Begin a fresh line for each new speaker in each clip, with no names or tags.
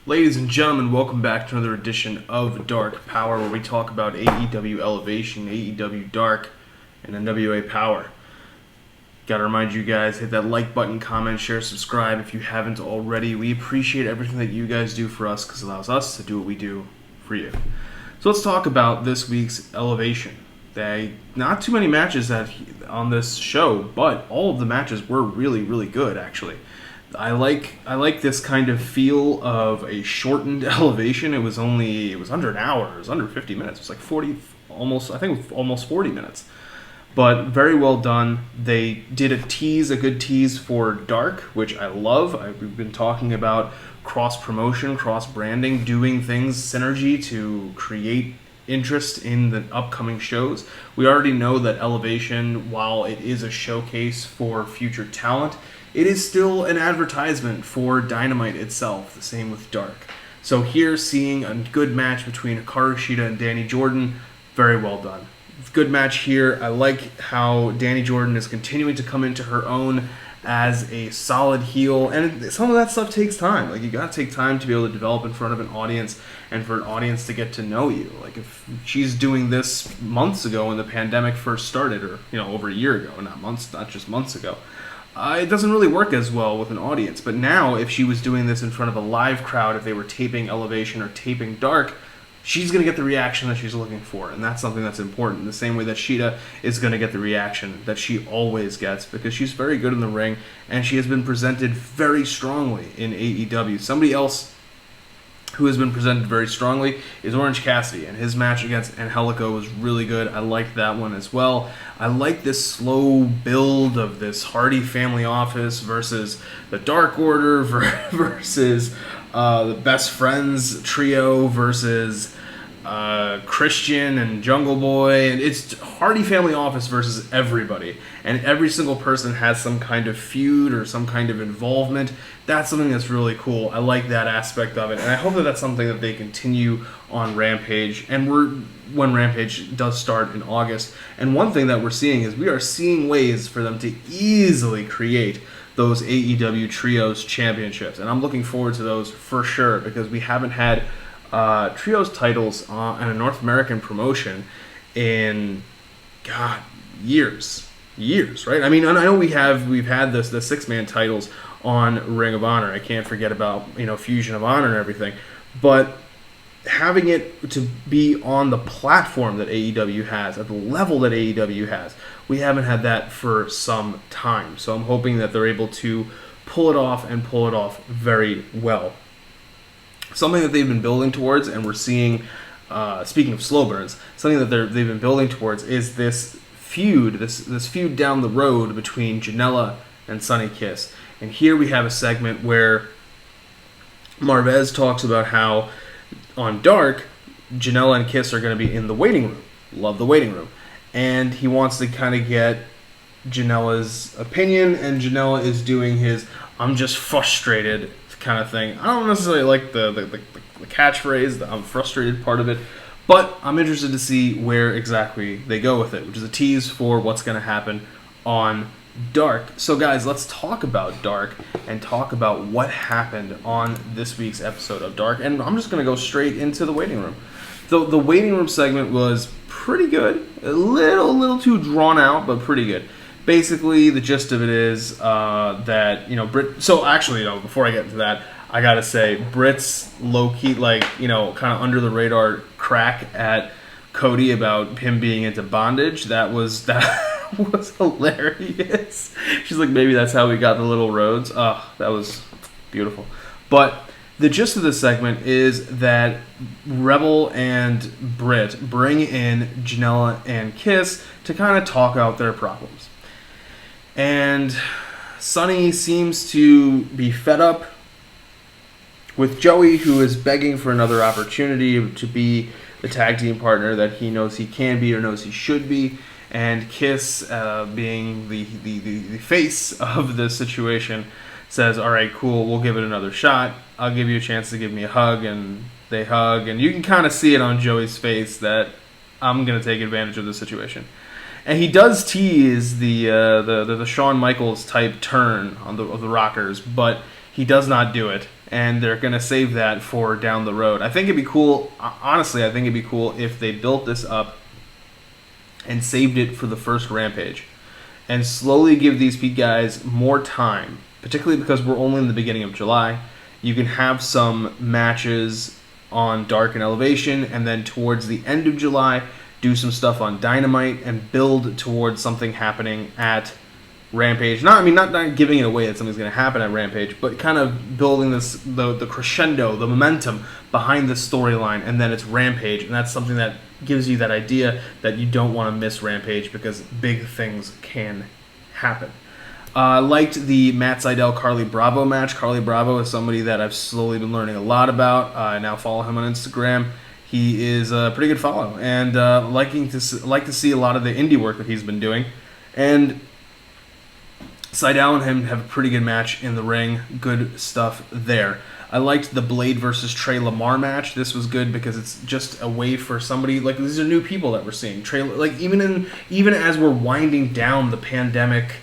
Ladies and gentlemen, welcome back to another edition of Dark Powerrr, where we talk about AEW Elevation, AEW Dark, and NWA Powerrr. Gotta remind you guys, hit that like button, comment, share, subscribe if you haven't already. We appreciate everything that you guys do for us because it allows us to do what we do for you. So let's talk about this week's Elevation. Not too many matches on this show, but all of the matches were really, really good, actually. I like this kind of feel of a shortened Elevation. It was under an hour. It was under 50 minutes. It was like 40, almost 40 minutes. But very well done. They did a good tease for Dark, which I love. We've been talking about cross-promotion, cross-branding, doing things, synergy to create interest in the upcoming shows. We already know that Elevation, while it is a showcase for future talent, it is still an advertisement for Dynamite itself, the same with Dark. So here, seeing a good match between Hikaru Shida and Danny Jordan, very well done. Good match here. I like how Danny Jordan is continuing to come into her own as a solid heel, and some of that stuff takes time. Like, you gotta take time to be able to develop in front of an audience and for an audience to get to know you. Like, if she's doing this months ago when the pandemic first started, or over a year ago, not just months ago, it doesn't really work as well with an audience. But now, if she was doing this in front of a live crowd, if they were taping Elevation or taping Dark, she's going to get the reaction that she's looking for, and that's something that's important. In the same way that Shida is going to get the reaction that she always gets, because she's very good in the ring, and she has been presented very strongly in AEW. Somebody else who has been presented very strongly is Orange Cassidy, and his match against Angelico was really good. I liked that one as well. I like this slow build of this Hardy family office versus the Dark Order versus the Best Friends trio versus Christian and Jungle Boy, and it's Hardy Family Office versus everybody, and every single person has some kind of feud or some kind of involvement. That's something that's really cool. I like that aspect of it, and I hope that that's something that they continue on Rampage, and when Rampage does start in August. And one thing that we're seeing is we are seeing ways for them to easily create those AEW Trios Championships, and I'm looking forward to those for sure, because we haven't had Trios titles in a North American promotion in, years, right? I mean, I know we've had the 6-man titles on Ring of Honor. I can't forget about Fusion of Honor and everything, but having it to be on the platform that AEW has, at the level that AEW has, we haven't had that for some time. So I'm hoping that they're able to pull it off and pull it off very well. Something that they've been building towards, and we're seeing, speaking of slow burns, something that they've been building towards is this feud, this feud down the road between Janela and Sonny Kiss. And here we have a segment where Marvez talks about how on Dark, Janela and Kiss are going to be in the waiting room. Love the waiting room. And he wants to kind of get Janela's opinion, and Janela is doing his "I'm just frustrated" kind of thing. I don't necessarily like the catchphrase, the "I'm frustrated" part of it, but I'm interested to see where exactly they go with it, which is a tease for what's going to happen on Dark. So guys, let's talk about Dark and talk about what happened on this week's episode of Dark, and I'm just going to go straight into the waiting room. The waiting room segment was pretty good, a little too drawn out, but pretty good. Basically, the gist of it is that Britt. So actually, before I get into that, I gotta say Britt's low key, kind of under the radar crack at Cody about him being into bondage. That was hilarious. She's like, maybe that's how we got the little roads. Oh, that was beautiful. But the gist of this segment is that Rebel and Britt bring in Janela and Kiss to kind of talk out their problems. And Sonny seems to be fed up with Joey, who is begging for another opportunity to be the tag team partner that he knows he can be or knows he should be. And Kiss, being the face of the situation, says, all right, cool, we'll give it another shot. I'll give you a chance to give me a hug. And they hug, and you can kind of see it on Joey's face that I'm going to take advantage of the situation. And he does tease the Shawn Michaels type turn of the Rockers, but he does not do it, and they're going to save that for down the road. I think it'd be cool, honestly, I think it'd be cool if they built this up and saved it for the first Rampage and slowly give these guys more time, particularly because we're only in the beginning of July. You can have some matches on Dark and Elevation, and then towards the end of July, do some stuff on Dynamite and build towards something happening at Rampage. Not giving it away that something's going to happen at Rampage, but kind of building this the crescendo, the momentum behind this storyline, and then it's Rampage, and that's something that gives you that idea that you don't want to miss Rampage because big things can happen. I liked the Matt Sydal Carly Bravo match. Carly Bravo is somebody that I've slowly been learning a lot about. I now follow him on Instagram. He is a pretty good follow, and like to see a lot of the indie work that he's been doing. And Sydal and him have a pretty good match in the ring. Good stuff there. I liked the Blade versus Trey Lamar match. This was good because it's just a way for somebody, like, these are new people that we're seeing. Trey, like, even as we're winding down the pandemic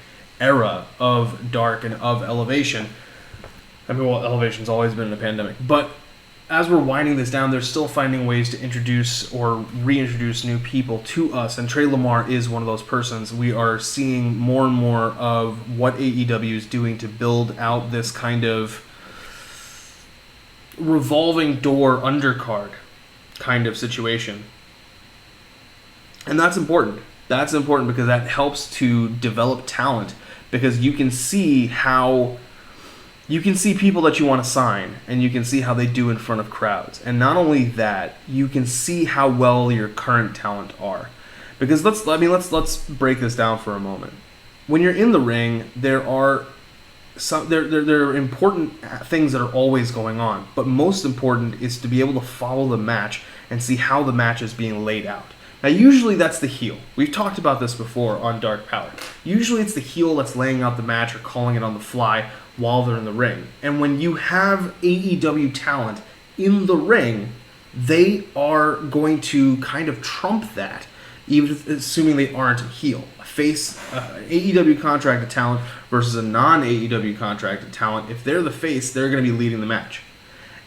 era of Dark and of Elevation. I mean, well, Elevation's always been in a pandemic, but as we're winding this down, they're still finding ways to introduce or reintroduce new people to us, and Trey Lamar is one of those persons. We are seeing more and more of what AEW is doing to build out this kind of revolving door undercard kind of situation. And that's important. That's important because that helps to develop talent, because you can see people that you want to sign, and you can see how they do in front of crowds. And not only that, you can see how well your current talent are. Because let's break this down for a moment. When you're in the ring, there are important things that are always going on, but most important is to be able to follow the match and see how the match is being laid out. Now, usually that's the heel. We've talked about this before on Dark Powerrr. Usually it's the heel that's laying out the match or calling it on the fly while they're in the ring. And when you have AEW talent in the ring, they are going to kind of trump that, even assuming they aren't a heel. Face AEW contracted talent versus a non-AEW contracted talent. If they're the face, they're going to be leading the match.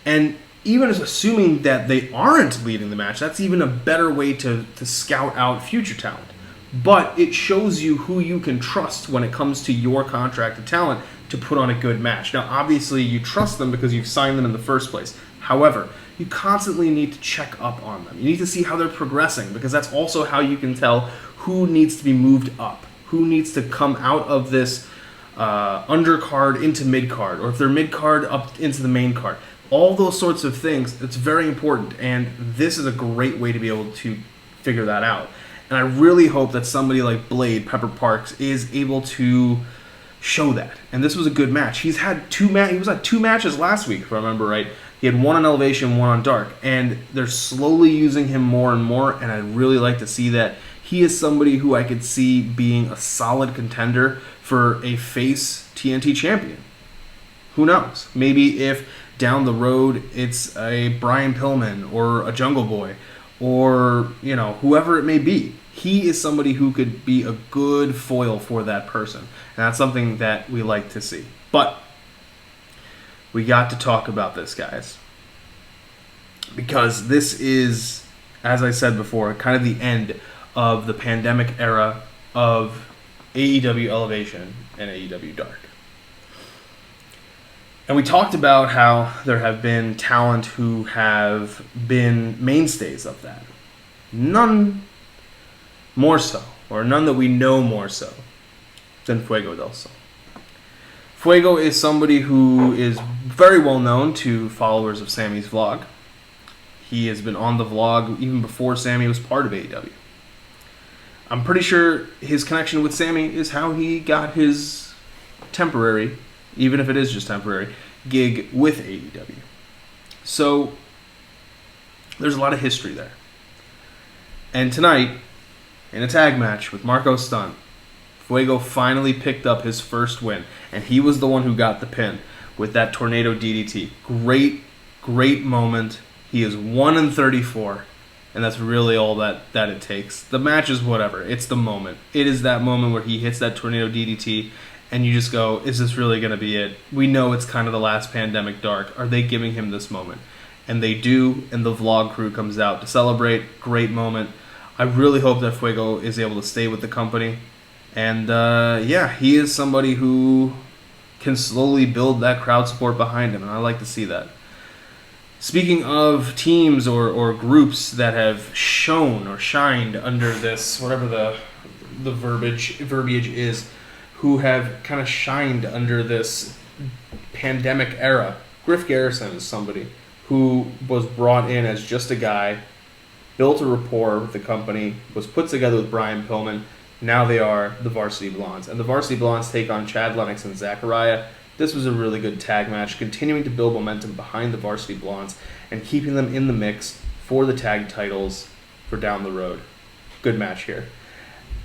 And even as assuming that they aren't leading the match, that's even a better way to scout out future talent. But it shows you who you can trust when it comes to your contracted talent to put on a good match. Now, obviously, you trust them because you've signed them in the first place. However, you constantly need to check up on them. You need to see how they're progressing, because that's also how you can tell who needs to be moved up, who needs to come out of this undercard into mid-card, or if they're mid-card up into the main card. All those sorts of things, it's very important, and this is a great way to be able to figure that out. And I really hope that somebody like Blade, Pepper Parks, is able to show that. And this was a good match. He was at 2 matches last week, if I remember right. He had one on Elevation, one on Dark, and they're slowly using him more and more, and I'd really like to see that. He is somebody who I could see being a solid contender for a face TNT champion. Who knows? Maybe if down the road it's a Brian Pillman or a Jungle Boy or, whoever it may be. He is somebody who could be a good foil for that person. And that's something that we like to see. But we got to talk about this, guys. Because this is, as I said before, kind of the end of the pandemic era of AEW Elevation and AEW Dark. And we talked about how there have been talent who have been mainstays of that. None more so, or none that we know more so, than Fuego Del Sol. Fuego is somebody who is very well known to followers of Sammy's vlog. He has been on the vlog even before Sammy was part of AEW. I'm pretty sure his connection with Sammy is how he got his temporary, even if it is just temporary, gig with AEW. So there's a lot of history there. And tonight, in a tag match with Marco Stunt, Fuego finally picked up his first win, and he was the one who got the pin with that tornado DDT. Great moment. He is 1-34, and that's really all that it takes. The match is whatever. It's the moment. It is that moment where he hits that tornado DDT, and you just go, is this really going to be it? We know it's kind of the last pandemic Dark. Are they giving him this moment? And they do, and the vlog crew comes out to celebrate. Great moment. I really hope that Fuego is able to stay with the company. And, yeah, he is somebody who can slowly build that crowd support behind him, and I like to see that. Speaking of teams or groups that have shone or shined under this, whatever the verbiage is, who have kind of shined under this pandemic era, Griff Garrison is somebody who was brought in as just a guy, built a rapport with the company, was put together with Brian Pillman. Now they are the Varsity Blondes. And the Varsity Blondes take on Chad Lennox and Zachariah. This was a really good tag match, continuing to build momentum behind the Varsity Blondes and keeping them in the mix for the tag titles for down the road. Good match here.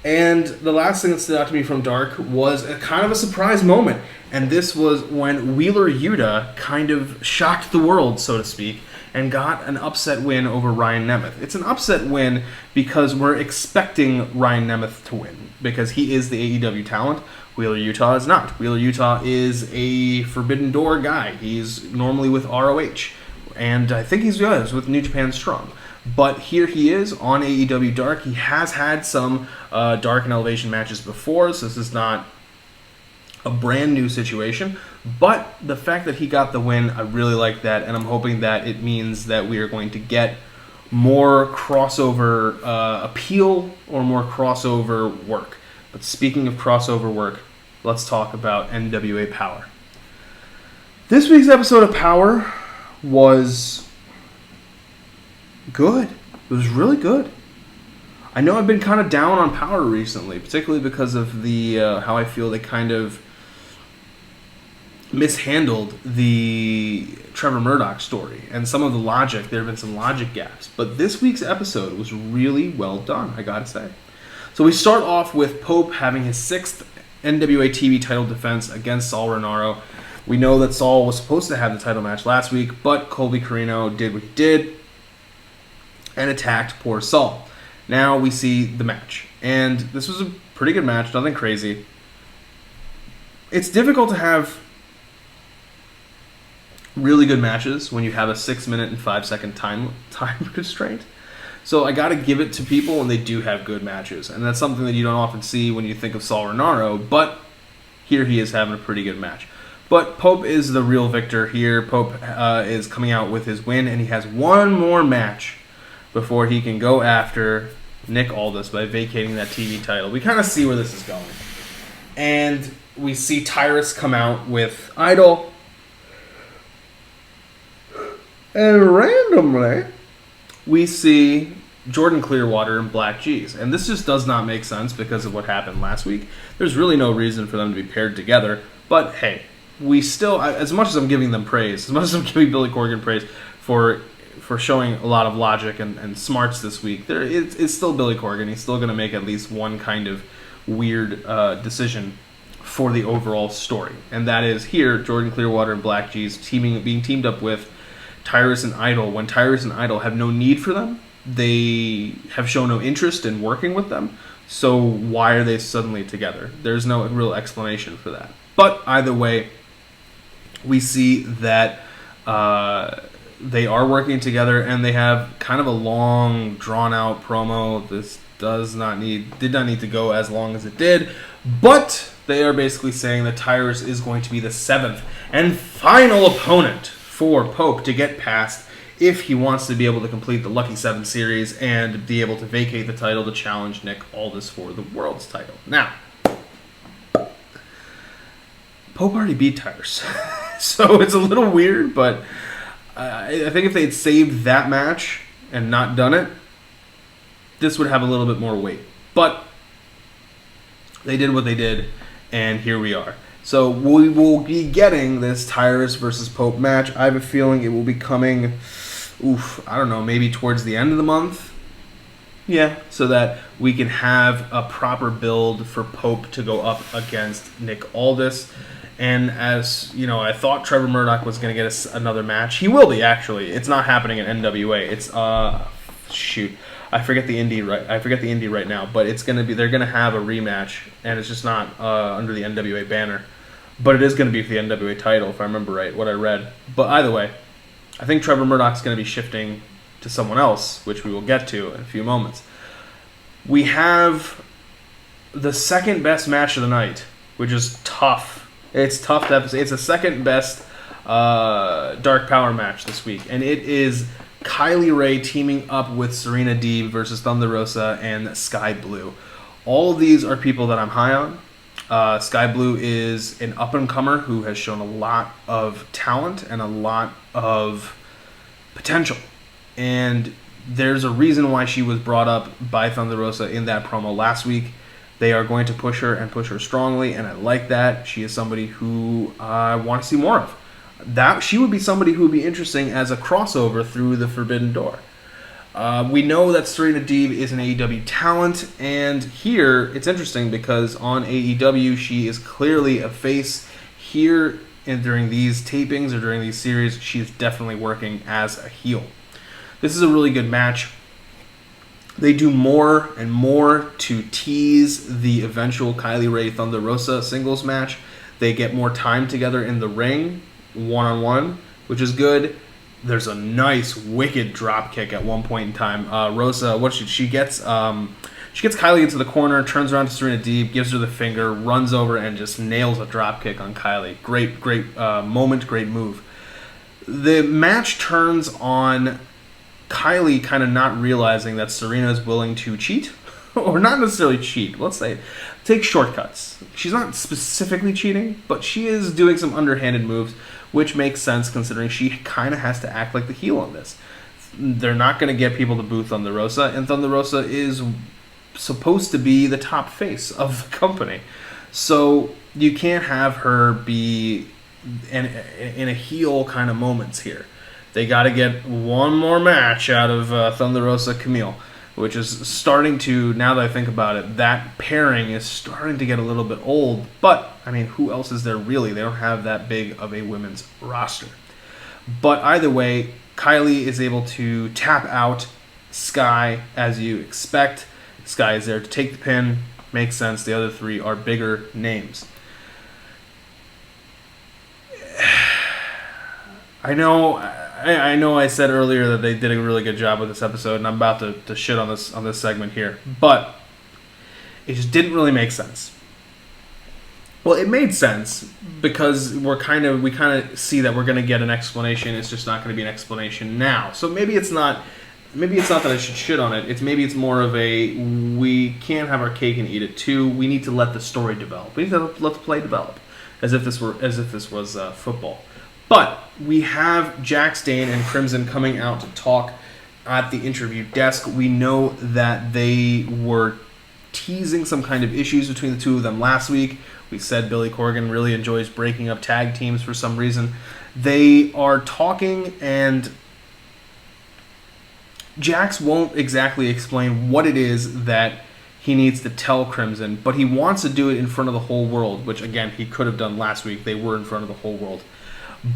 And the last thing that stood out to me from Dark was a kind of a surprise moment. And this was when Wheeler Yuta kind of shocked the world, so to speak, and got an upset win over Ryan Nemeth. It's an upset win because we're expecting Ryan Nemeth to win, because he is the AEW talent. Wheeler Yuta is not. Wheeler Yuta is a Forbidden Door guy. He's normally with ROH, and I think he's with New Japan Strong. But here he is on AEW Dark. He has had some Dark and Elevation matches before, so this is not a brand new situation. But the fact that he got the win, I really like that, and I'm hoping that it means that we are going to get more crossover appeal or more crossover work. But speaking of crossover work, let's talk about NWA Powerrr. This week's episode of Powerrr was good. It was really good. I know I've been kind of down on Powerrr recently, particularly because of the how I feel they kind of mishandled the Trevor Murdoch story and some of the logic. There have been some logic gaps, but this week's episode was really well done, I gotta say. So we start off with Pope having his 6th NWA TV title defense against Saul Renaro. We know that Saul was supposed to have the title match last week, but Colby Carino did what he did and attacked poor Saul. Now we see the match, and this was a pretty good match, nothing crazy. It's difficult to have really good matches when you have a 6-minute and 5-second time constraint. So I got to give it to people when they do have good matches, and that's something that you don't often see when you think of Saul Renaro, but here he is having a pretty good match. But Pope is the real victor here. Pope is coming out with his win, and he has one more match before he can go after Nick Aldis by vacating that TV title. We kind of see where this is going. And we see Tyrus come out with Idol. And randomly, we see Jordan Clearwater and Black G's. And this just does not make sense because of what happened last week. There's really no reason for them to be paired together. But hey, we still, as much as I'm giving them praise, as much as I'm giving Billy Corgan praise for showing a lot of logic and smarts this week, it's still Billy Corgan. He's still going to make at least one kind of weird decision for the overall story. And that is here, Jordan Clearwater and Black G's being teamed up with Tyrus and Idol, when Tyrus and Idol have no need for them. They have shown no interest in working with them. So why are they suddenly together? There's no real explanation for that. But either way, we see that they are working together, and they have kind of a long, drawn-out promo. This did not need to go as long as it did, but they are basically saying that Tyrus is going to be the 7th and final opponent for Pope to get past if he wants to be able to complete the Lucky 7 series and be able to vacate the title to challenge Nick Aldis for the world's title. Now, Pope already beat Tyrus, so it's a little weird, but I think if they had saved that match and not done it, this would have a little bit more weight. But they did what they did, and here we are. So we will be getting this Tyrus versus Pope match. I have a feeling it will be coming, I don't know, maybe towards the end of the month. Yeah, so that we can have a proper build for Pope to go up against Nick Aldis. And as you know, I thought Trevor Murdoch was going to get us another match. He will be, actually. It's not happening in NWA. It's I I forget the indie right now, but they're gonna have a rematch, and it's just not under the NWA banner, but it is gonna be for the NWA title if I remember right what I read. But either way, I think Trevor Murdoch's gonna be shifting to someone else, which we will get to in a few moments. We have the second best match of the night, which is tough. It's tough to have. It's the second best Dark Powerrr match this week, and it is Kylie Rae teaming up with Serena Deeb versus Thunder Rosa and Sky Blue. All of these are people that I'm high on. Sky Blue is an up-and-comer who has shown a lot of talent and a lot of potential, and there's a reason why she was brought up by Thunder Rosa in that promo last week. They are going to push her and push her strongly, and I like that. She is somebody who I want to see more of. That she would be somebody who would be interesting as a crossover through the Forbidden Door. We know that Serena Deeb is an AEW talent, and here it's interesting because on AEW she is clearly a face. Here and during these tapings or during these series, she is definitely working as a heel. This is a really good match. They do more and more to tease the eventual Kylie Rae Thunder Rosa singles match. They get more time together in the ring, one-on-one, which is good. There's a nice, wicked drop kick at one point in time. Rosa, she gets Kylie into the corner, turns around to Serena Deeb, gives her the finger, runs over, and just nails a drop kick on Kylie. Great moment, great move. The match turns on Kylie kind of not realizing that Serena is willing to cheat, or not necessarily cheat. Let's say take shortcuts. She's not specifically cheating, but she is doing some underhanded moves, which makes sense considering she kind of has to act like the heel on this. They're not going to get people to boo Thunder Rosa, and Thunder Rosa is supposed to be the top face of the company. So you can't have her be in a heel kind of moments here. They got to get one more match out of Thunder Rosa Camille, which is starting to, now that I think about it, that pairing is starting to get a little bit old. But, I mean, who else is there really? They don't have that big of a women's roster. But either way, Kylie is able to tap out Sky as you expect. Sky is there to take the pin. Makes sense. The other three are bigger names. I know I said earlier that they did a really good job with this episode, and I'm about to shit on this segment here, but it just didn't really make sense. Well, it made sense because we kind of see that we're going to get an explanation. It's just not going to be an explanation now. So maybe it's not that I should shit on it. It's more of a, we can't have our cake and eat it too. We need to let the story develop. We need to let the play develop, as if this was football. But we have Jax Dane and Crimson coming out to talk at the interview desk. We know that they were teasing some kind of issues between the two of them last week. We said Billy Corgan really enjoys breaking up tag teams for some reason. They are talking, and Jax won't exactly explain what it is that he needs to tell Crimson, but he wants to do it in front of the whole world, which, again, he could have done last week. They were in front of the whole world.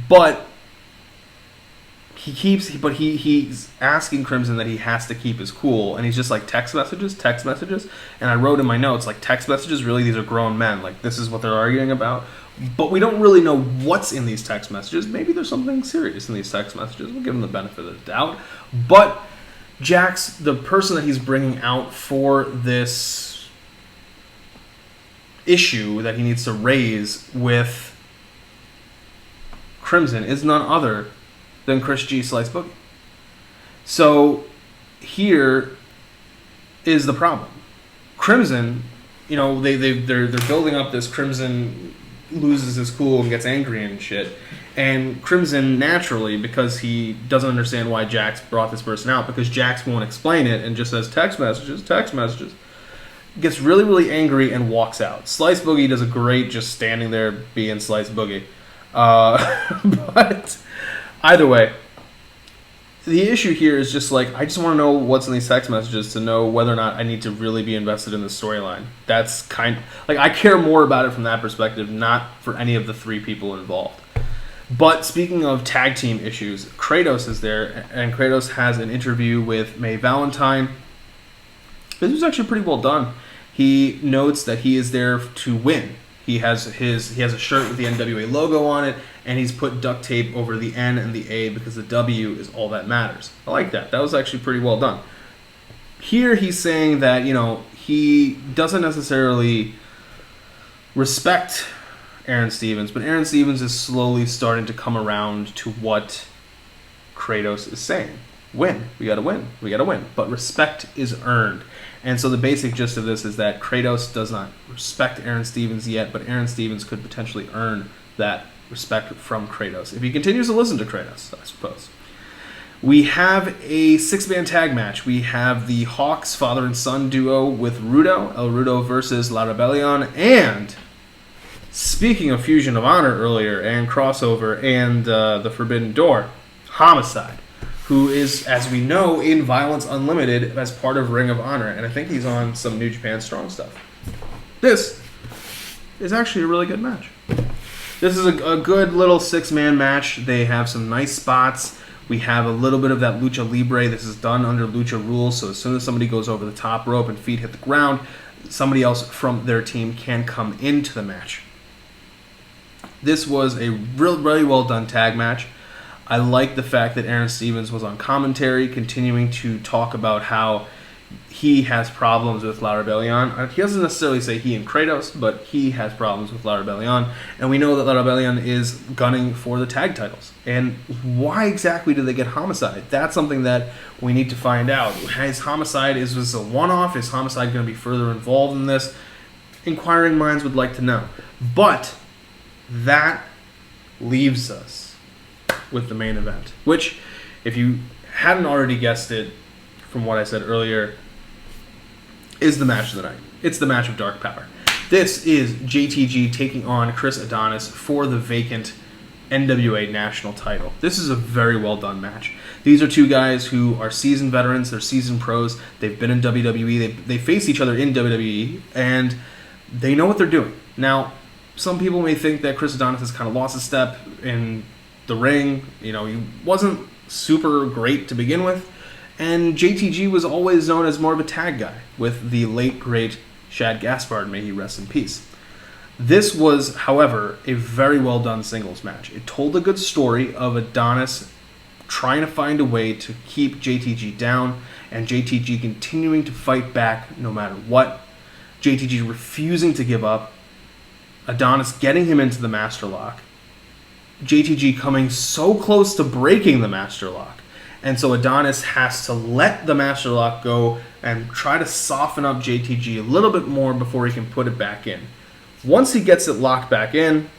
But he's asking Crimson that he has to keep his cool, and he's just like, text messages, and I wrote in my notes, like, text messages, really, these are grown men, like, this is what they're arguing about, but we don't really know what's in these text messages. Maybe there's something serious in these text messages. We'll give him the benefit of the doubt, but Jax, the person that he's bringing out for this issue that he needs to raise with Crimson, is none other than Chris G. Slice Boogie. So here is the problem. Crimson, they're building up this. Crimson loses his cool and gets angry and shit. And Crimson, naturally, because he doesn't understand why Jax brought this person out, because Jax won't explain it and just says text messages, gets really, really angry and walks out. Slice Boogie does a great just standing there being Slice Boogie. But either way, the issue here is just like, I just want to know what's in these text messages to know whether or not I need to really be invested in the storyline. That's I care more about it from that perspective, not for any of the three people involved. But speaking of tag team issues, Kratos is there, and Kratos has an interview with Mae Valentine. This was actually pretty well done. He notes that he is there to win. He has a shirt with the NWA logo on it, and he's put duct tape over the N and the A because the W is all that matters. I like that. That was actually pretty well done. Here he's saying that, he doesn't necessarily respect Aaron Stevens, but Aaron Stevens is slowly starting to come around to what Kratos is saying. Win. We gotta win. We gotta win. But respect is earned. And so the basic gist of this is that Kratos does not respect Aaron Stevens yet, but Aaron Stevens could potentially earn that respect from Kratos if he continues to listen to Kratos, I suppose. We have a 6-man tag match. We have the Hawks father and son duo with Rudo, El Rudo versus La Rebellion, and speaking of Fusion of Honor earlier and crossover and the Forbidden Door, Homicide, who is, as we know, in Violence Unlimited as part of Ring of Honor, and I think he's on some New Japan Strong stuff. This is actually a really good match. This is a good little 6-man match. They have some nice spots. We have a little bit of that Lucha Libre. This is done under Lucha rules, so as soon as somebody goes over the top rope and feet hit the ground, somebody else from their team can come into the match. This was a really well done tag match. I like the fact that Aaron Stevens was on commentary, continuing to talk about how he has problems with La Rebellion. He doesn't necessarily say he and Kratos, but he has problems with La Rebellion. And we know that La Rebellion is gunning for the tag titles. And why exactly did they get Homicide? That's something that we need to find out. Is this a one-off? Is Homicide going to be further involved in this? Inquiring minds would like to know. But that leaves us with the main event, which, if you hadn't already guessed it from what I said earlier, is the match of the night. It's the match of Dark Powerrr. This is JTG taking on Chris Adonis for the vacant NWA national title. This is a very well done match. These are two guys who are seasoned veterans. They're seasoned pros. They've been in WWE. They face each other in WWE, and they know what they're doing. Now, some people may think that Chris Adonis has kind of lost a step in the ring. He wasn't super great to begin with. And JTG was always known as more of a tag guy with the late, great Shad Gaspard, may he rest in peace. This was, however, a very well done singles match. It told a good story of Adonis trying to find a way to keep JTG down and JTG continuing to fight back no matter what. JTG refusing to give up. Adonis getting him into the Master Lock. JTG coming so close to breaking the Master Lock. And so Adonis has to let the Master Lock go and try to soften up JTG a little bit more before he can put it back in. Once he gets it locked back in,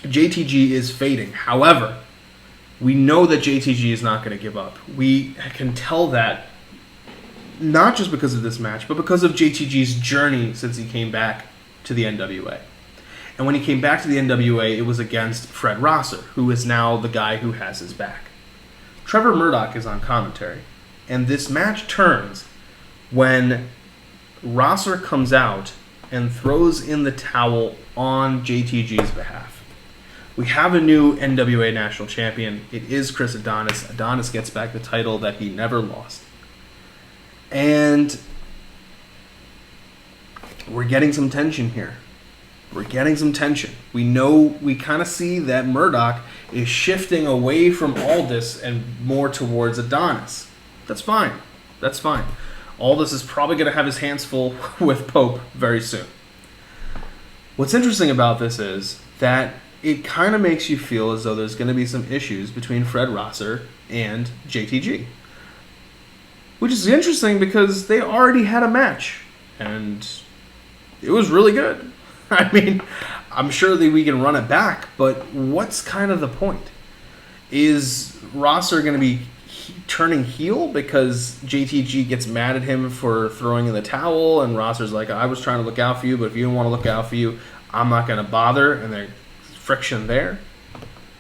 JTG is fading. However, we know that JTG is not going to give up. We can tell that not just because of this match, but because of JTG's journey since he came back to the NWA. And when he came back to the NWA, it was against Fred Rosser, who is now the guy who has his back. Trevor Murdoch is on commentary, and this match turns when Rosser comes out and throws in the towel on JTG's behalf. We have a new NWA National Champion. It is Chris Adonis. Adonis gets back the title that he never lost. And we're getting some tension here. We're getting some tension. We kind of see that Murdoch is shifting away from Aldis and more towards Adonis. That's fine. That's fine. Aldis is probably going to have his hands full with Pope very soon. What's interesting about this is that it kind of makes you feel as though there's going to be some issues between Fred Rosser and JTG. Which is interesting because they already had a match. And it was really good. I mean, I'm sure that we can run it back, but what's kind of the point? Is Rosser going to be turning heel because JTG gets mad at him for throwing in the towel, and Rosser's like, I was trying to look out for you, but if you don't want to look out for you, I'm not going to bother, and there's friction there?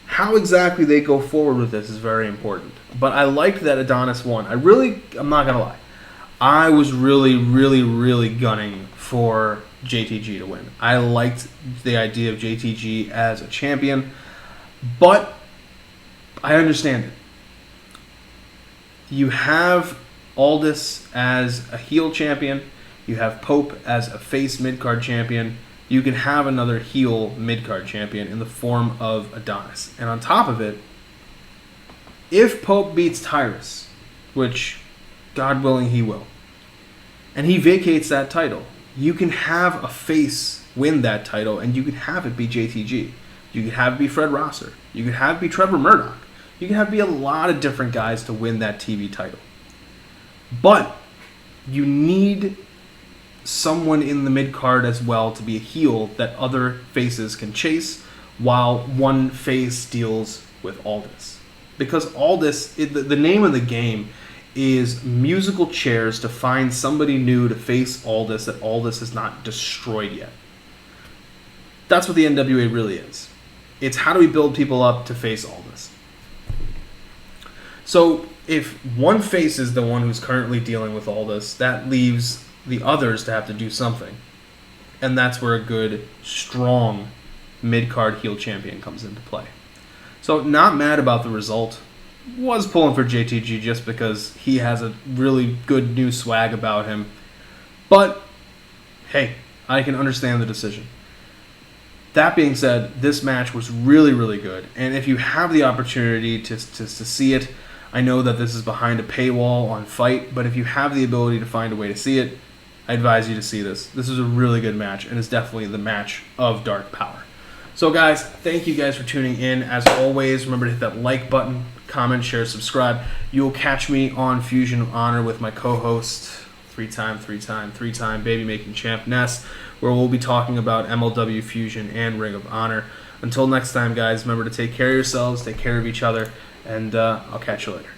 How exactly they go forward with this is very important. But I liked that Adonis won. I'm not going to lie. I was really gunning for JTG to win. I liked the idea of JTG as a champion, but I understand it. You have Aldis as a heel champion. You have Pope as a face mid-card champion. You can have another heel mid-card champion in the form of Adonis. And on top of it, if Pope beats Tyrus, which God willing he will, and he vacates that title, you can have a face win that title, and you can have it be JTG. You can have it be Fred Rosser. You can have it be Trevor Murdoch. You can have it be a lot of different guys to win that TV title. But you need someone in the mid-card as well to be a heel that other faces can chase while one face deals with Aldis. Because Aldis, the name of the game is musical chairs to find somebody new to face Aldis that Aldis has not destroyed yet. That's what the NWA really is. It's how do we build people up to face Aldis. So if one face is the one who's currently dealing with Aldis, that leaves the others to have to do something. And that's where a good, strong mid-card heel champion comes into play. So not mad about the result. Was pulling for JTG just because he has a really good new swag about him. But, hey, I can understand the decision. That being said, this match was really, really good. And if you have the opportunity to see it, I know that this is behind a paywall on Fight, but if you have the ability to find a way to see it, I advise you to see this. This is a really good match, and it's definitely the match of Dark Powerrr. So guys, thank you guys for tuning in. As always, remember to hit that like button, comment, share, subscribe. You will catch me on Fusion of Honor with my co-host, three-time baby-making champ Ness, where we'll be talking about MLW Fusion and Ring of Honor. Until next time, guys, remember to take care of yourselves, take care of each other, and I'll catch you later.